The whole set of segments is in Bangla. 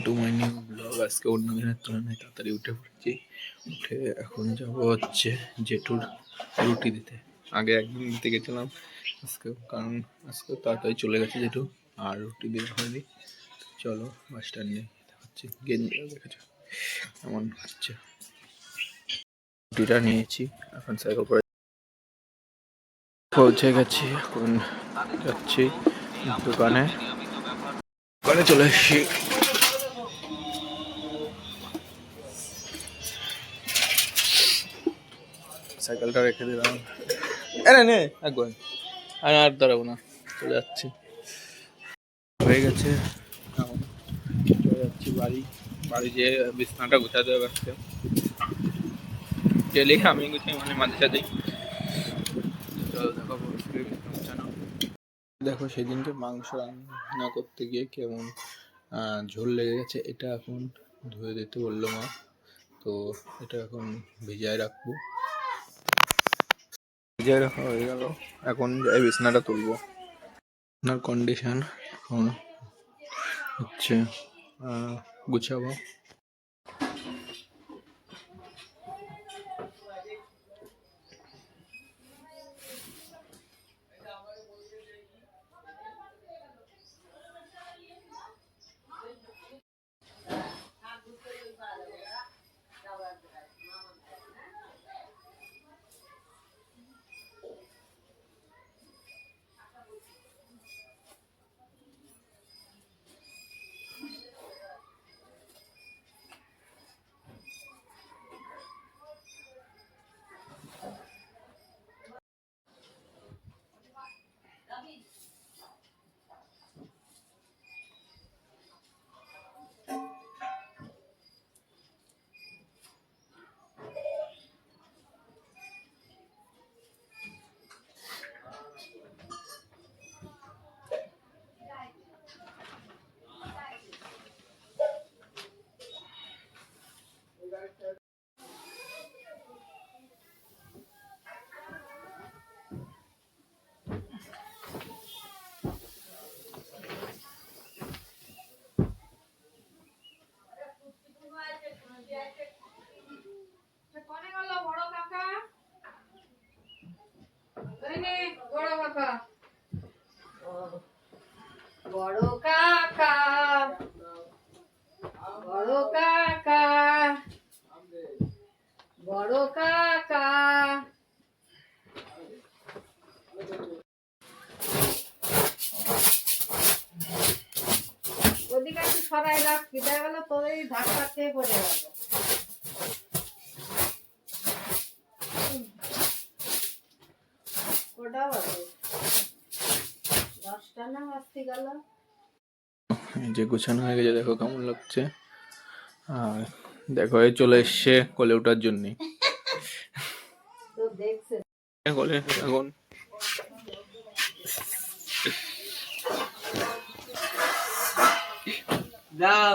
To my new blog. আজকে অন্য দিনের তুলনায় তাড়াতাড়ি উঠে পড়েছি। উঠে এখন যাবো হচ্ছে জেঠুর রুটি দিতে। আগে একদিন দিতে গেছিলাম আজকে, কারণ আজকে তাড়াতাড়ি চলে গেছে জেঠু, আর রুটি দেওয়া হয়নি। চলো বাস স্ট্যান্ড নিয়ে হচ্ছে গেঞ্জি দেখেছো এমন হচ্ছে। রুটিটা নিয়েছি, এখন সাইকেল করে পৌঁছে গেছি। এখন যাচ্ছি দোকানে, দোকানে চলে এসেছি। সাইকেলটা রেখে দিলাম। নে একবার আমি আর দাঁড়াবো না, চলে যাচ্ছি। হয়ে গেছে, এখন চলে যাচ্ছি বাড়ি। বাড়ি যেয়ে বিছানাটা গুছাতে হবে। আজকে ডেলি আমি গুছাই, মানে মাঝে সাথেই। দেখো গুছানো। দেখো সেদিনকে মাংস রান্না করতে গিয়ে কেমন ঝোল লেগে গেছে। এটা এখন ধুয়ে দিতে বললো মা, তো এটা এখন ভিজায় রাখবো। ভিজায় রাখা হয়ে গেল, এখন যাই বিছানাটা তুলবো। আপনার কন্ডিশন এখন হচ্ছে গুছাবো। বড় কাকা, বড় কাকা, বড় কাকা। ওদিকে একটু সরাই রাখ, কেটে গেল তোর এই ধাক্কা খেয়ে পড়ে গেল। কোটা বাজে 10টা না বাজতে গেল। এই যে গুছানো হয়ে গেছে, দেখো কেমন লাগছে। আর দেখো এই চলে এসছে কোলে ওঠার জন্য। কোলে এখন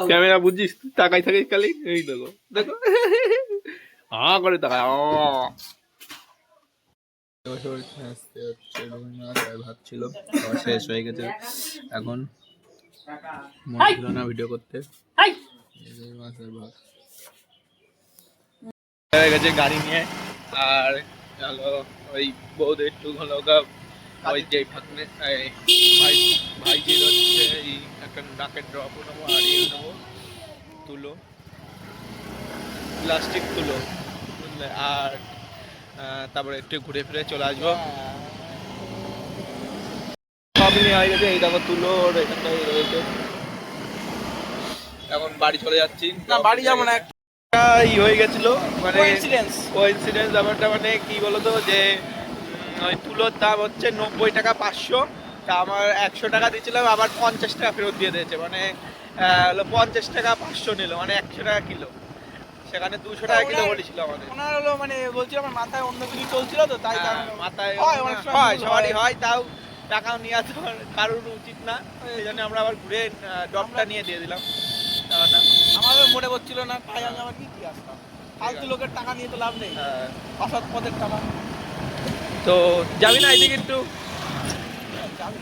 ক্যামেরা বুঝিস, তাকাই থাকিস খালি। এই দেখো দেখো করে তাকায়। ভাত ছিল, শেষ হয়ে গেছে। এখন মন ছিল না ভিডিও করতে। মাছের ভাত হয়ে গেছে গাড়ি নিয়ে। আর হলো ওই বৌদের একটু হলো ওই যে ভাইজির হচ্ছে এই একটা নাকের ড্রপ নেবো, আর ইয়ে নেবো তুলো, প্লাস্টিক তুলো, বুঝলে। আর তারপরে একটু ঘুরে ফিরে চলে আসবো। সব নিয়ে হয়ে গেছে, এই দেখো তুলোর এখানটায় রয়েছে। এখন বাড়ি চলে যাচ্ছি। না বাড়ি যাবো না, হয়ে গেছিল মানে কোইন্সিডেন্স ব্যাপারটা। মানে কি বলতো, যে ওই তুলোর দাম হচ্ছে 90 টাকা 500, তা আমার 100 টাকা দিয়েছিলাম, আবার 50 টাকা ফেরত দিয়ে দিয়েছে। মানে হলো 50 টাকা 500 নিল, মানে 100 টাকা কিলো। সেখানে 200 টাকা কিলো বলেছিল আমাদের। ওনার হলো মানে বলছি আমার মাথায় অন্য কিছু চলছিল তো, তাই মাথায় হয় সবারই হয়, তাও টাকাও নিয়ে আসতে কারোর উচিত না। সেই জন্য আমরা আবার ঘুরে ডবটা নিয়ে দিয়ে দিলাম টাকাটা। আমাদের মনে করছিল না, তাই আমি আবার কি আসতাম। ফালতু লোকের টাকা নিয়ে তো লাভ নেই, অসৎ পদের টাকা। তো যাবি না এদিকে একটু? যাবি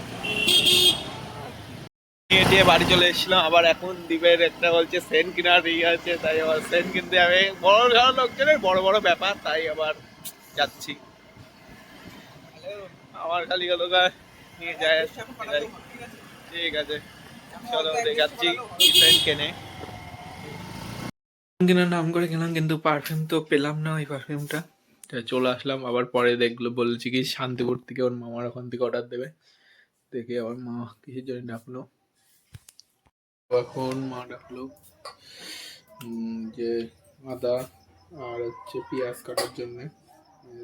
নিয়ে দিয়ে বাড়ি চলে এসেছিলাম। আবার এখন দ্বীপের একটা বলছে সেন কেনার আছে, তাই আবার সেন কিনতে যাবে। বড় ঘর লোকজনের বড় বড় ব্যাপার, তাই আবার যাচ্ছি। আমার খালি হলো নিয়ে যায়। ঠিক আছে, চলো দেখাচ্ছি কি সেন কেনে। কেনার নাম করে গেলাম, কিন্তু পারফিউম তো পেলাম না ওই পারফিউমটা। চলে আসলাম আবার। পরে দেখলো বলছি কি শান্তিপুর থেকে ওর মামার ওখান থেকে অর্ডার দেবে। দেখে আমার মা কিসের জন্য ডাকলো, এখন মা ডাকলো যে আদা আর হচ্ছে পেঁয়াজ কাটার জন্যে।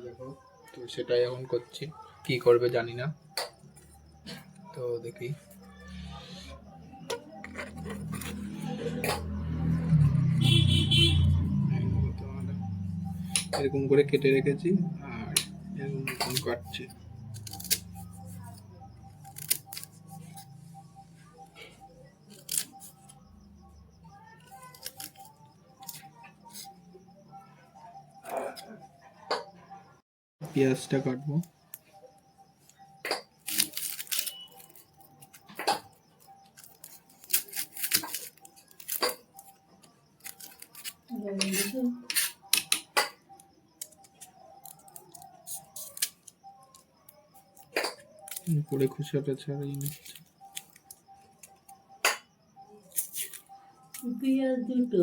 দেখো, তো সেটাই এখন করছি, কি করবে জানি না, তো দেখি। এরকম করে কেটে রেখেছি আর এরকম কাটছি। পেঁয়াজটা কাটবো। পরে খোসাটা ছাড়িয়ে নিচ্ছি। পেঁয়াজ দুটো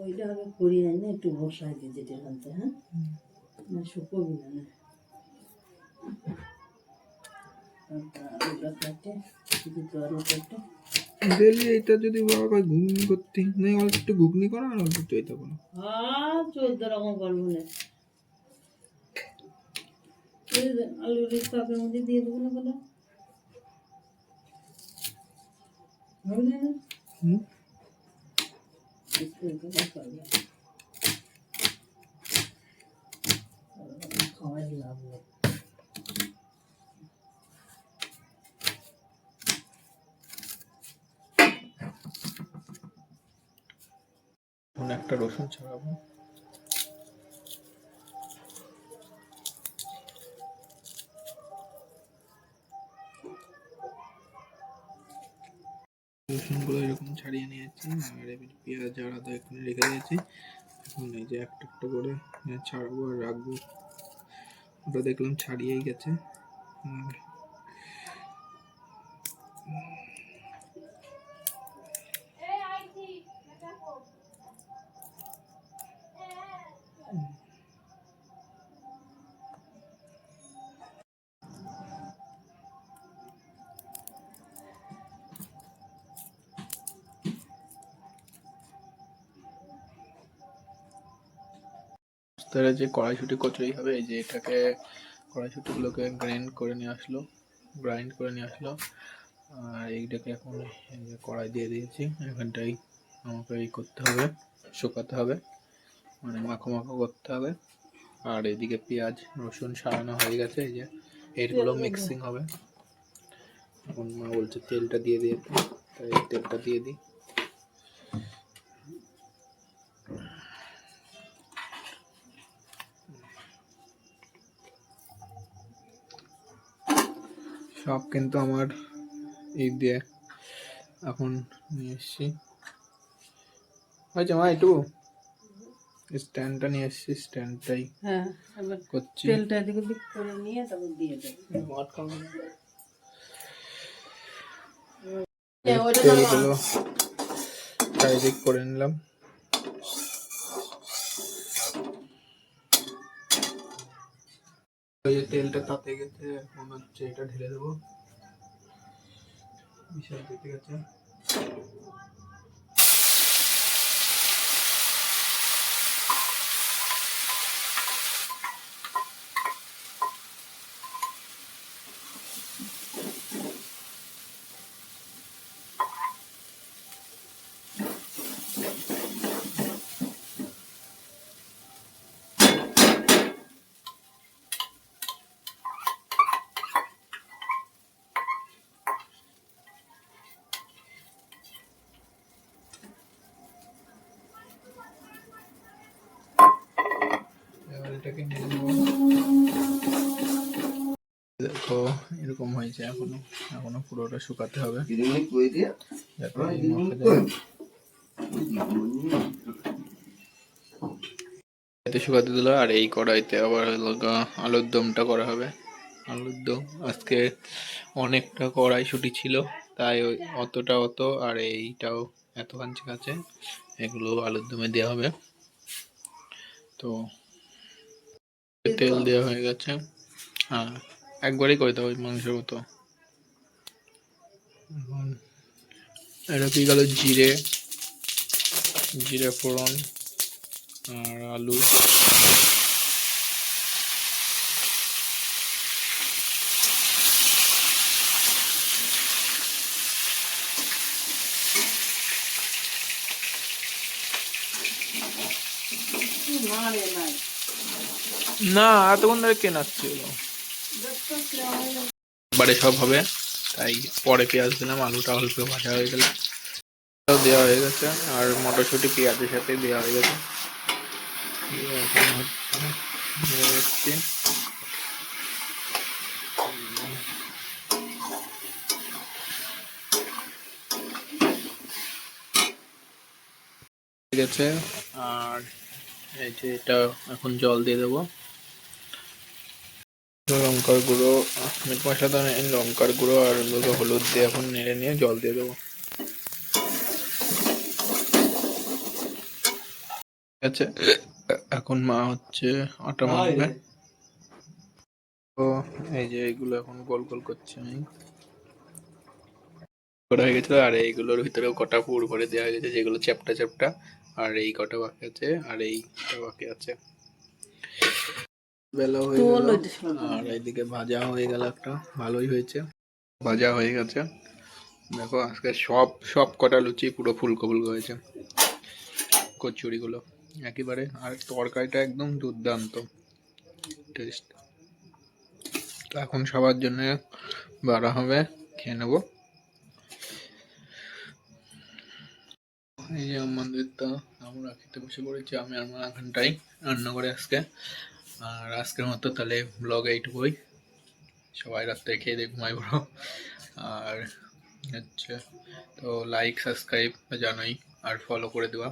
ওইটা আগে করিয়ে এনে একটু বসাই দিই যেটা হাতে, হ্যাঁ না শুকোবি না, আলুটা কাটে দুটো আলু কাটে ডেলি এটা যদি বাবা কয় ঘুগনি করতে, নাই অল্প একটু ঘুগনি করো আর অল্প একটু এটা করো। 14 রকম করবো না, আলুর কাপের মধ্যে দিয়ে দেবো না কোনো হবে না। খাওয়াই লাভ নেই। একটা রসুন ছাড়াবো। রসুনগুলো এরকম ছাড়িয়ে নিয়েছি আর পেঁয়াজ আর আদা এখানে রেখে দিয়েছি। এখন এই যে একটা একটা করে ছাড়াবো আর রাখবো। ওটা দেখলাম ছাড়িয়েই গেছে। তারা যে কড়াইশুঁটি কচুরি হবে, এই যে এটাকে কড়াইশুঁটিগুলোকে গ্রাইন্ড করে নিয়ে আসলো। আর এইটাকে এখন এই যে কড়াই দিয়ে দিয়েছি, এখানটাই আমাকে এই করতে হবে, শুকাতে হবে, মানে মাখো মাখো করতে হবে। আর এদিকে পেঁয়াজ রসুন সারানো হয়ে গেছে, এই যে এইগুলো মিক্সিং হবে। এখন মা বলছে তেলটা দিয়ে দিতে, তাই তেলটা দিয়ে দিই। সব কিন্তু আমার এই দিয়ে এখন নিয়ে এসছি। আচ্ছা মা একটু স্ট্যান্ডটা নিয়ে এসছি, স্ট্যান্ডটাই হ্যাঁ এবার করছি। তেলটা এদিক ওদিক করে নিয়ে তারপর দিয়ে দেবো। তেলগুলো চারিদিক করে নিলাম। ওই যে তেলটা তাতে গেছে, এখন হচ্ছে এটা ঢেলে দেবো। বিশাল দিতে গেছে। দেখো এরকম হয়েছে, এখনো এখনো পুরোটা শুকাতে হবে যাতে মাখা যায়। এতে শুকাতে দিল। আর এই কড়াইতে আবার হলো আলুর দমটা করা হবে। আলুর দম আজকে অনেকটা কড়াইশুঁটি ছিল, তাই ওই অতটা অত আর এইটাও এত কাঞ্চি কাছে, এগুলো আলুর দমে দেওয়া হবে। তো তেল দেওয়া হয়ে গেছে। হ্যাঁ, একবারই করে দেবো ওই মাংসের মতো। এখন এটা কি গেল, জিরে জিরে ফোড়ন আর আলু। না রে নাই না, এতক্ষণ ধরে কে নাচছিল? এবারে সব হবে, তাই পরে পেঁয়াজ দিলাম, আলুটা অল্প ভাজা হয়ে গেল, দেওয়া হয়ে গেছে। আর মটরশুঁটি পেঁয়াজের সাথে দেওয়া হয়ে গেছে। এখন হচ্ছে ঠিক আছে। আর এই যে এটা এখন জল দিয়ে দেবো। লঙ্কার গুঁড়ো, মিট মশলা, লঙ্কার গুঁড়ো আর হলুদ দিয়ে এখন নেড়ে নিয়ে জল দিয়ে দেবো। ঠিক আছে, এখন মা হচ্ছে আটা মাখবে। তো এই যে এইগুলো এখন গোল গোল করছি আমি, করা হয়ে গেছে। আর এইগুলোর ভিতরেও কটা পুর ভরে দেওয়া হয়ে গেছে, যেগুলো চ্যাপটা চ্যাপটা। আর এই কটা বাকি আছে, আর এইটা বাকি আছে। বেলা হয়ে গেল আর এইদিকে ভাজা হয়ে গেল, একটা ভালোই হয়েছে, ভাজা হয়ে গেছে। দেখো আজকে সব সব কটা লুচি পুরো ফুলকো ফুলকো হয়েছে, কচুরিগুলো একেবারে। আর তরকারিটা একদম দুর্দান্ত টেস্ট। তো এখন সবার জন্য বাড়া হবে, খেয়ে নেবো। এই যে আমাদের তো আমরা খেতে বসে পড়েছি, আমি আর মা এখানটাই রান্না করে আজকে। আর আজকের মতো তাহলে ব্লগ এইটুকুই, সবাই রাত্রে খেয়ে দিয়ে ঘুমাই পড়ো। আর হচ্ছে তো লাইক সাবস্ক্রাইব জানোই, আর ফলো করে দেওয়া।